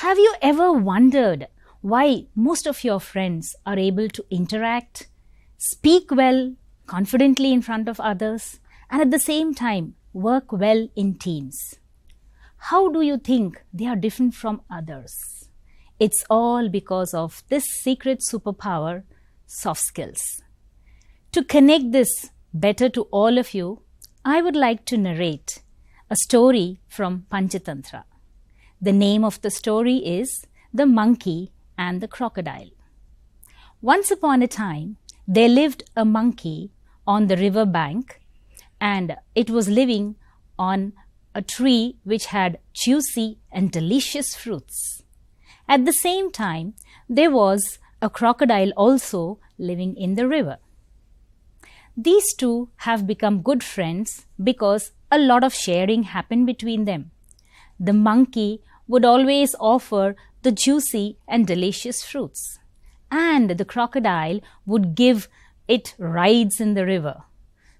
Have you ever wondered why most of your friends are able to interact, speak well, confidently in front of others, and at the same time work well in teams? How do you think they are different from others? It's all because of this secret superpower, soft skills. To connect this better to all of you, I would like to narrate a story from Panchatantra. The name of the story is The Monkey and the Crocodile. Once upon a time, there lived a monkey on the river bank, and it was living on a tree which had juicy and delicious fruits. At the same time, there was a crocodile also living in the river. These two have become good friends because a lot of sharing happened between them. The monkey would always offer the juicy and delicious fruits, and the crocodile would give it rides in the river.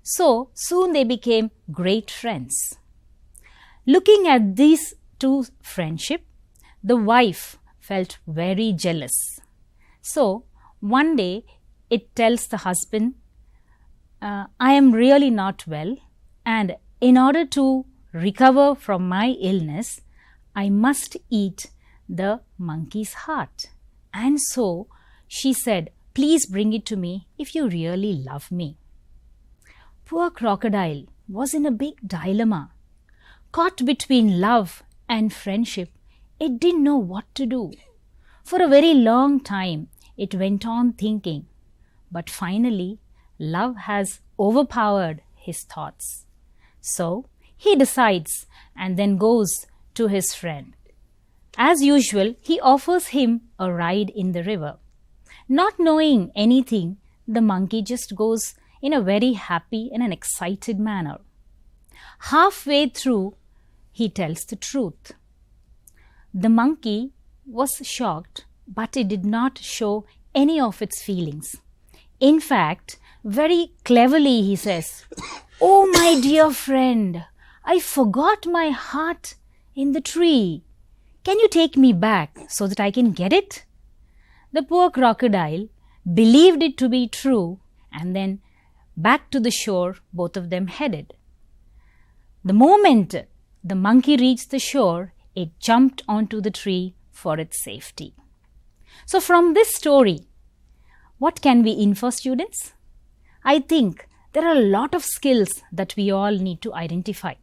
So soon they became great friends. Looking at these two friendship, the wife felt very jealous. So one day it tells the husband, I am really not well, and in order to recover from my illness, I must eat the monkey's heart. And so she said, please bring it to me if you really love me. Poor crocodile was in a big dilemma. Caught between love and friendship, it didn't know what to do. For a very long time, it went on thinking. But finally, love has overpowered his thoughts. So he decides and then goes to his friend. As usual, he offers him a ride in the river. Not knowing anything, the monkey just goes in a very happy and an excited manner. Halfway through, he tells the truth. The monkey was shocked, but it did not show any of its feelings. In fact, very cleverly he says, "Oh, my dear friend, I forgot my heart in the tree. Can you take me back so that I can get it?" The poor crocodile believed it to be true, and then back to the shore both of them headed. The moment the monkey reached the shore, it jumped onto the tree for its safety. So from this story, what can we infer, students? I think there are a lot of skills that we all need to identify.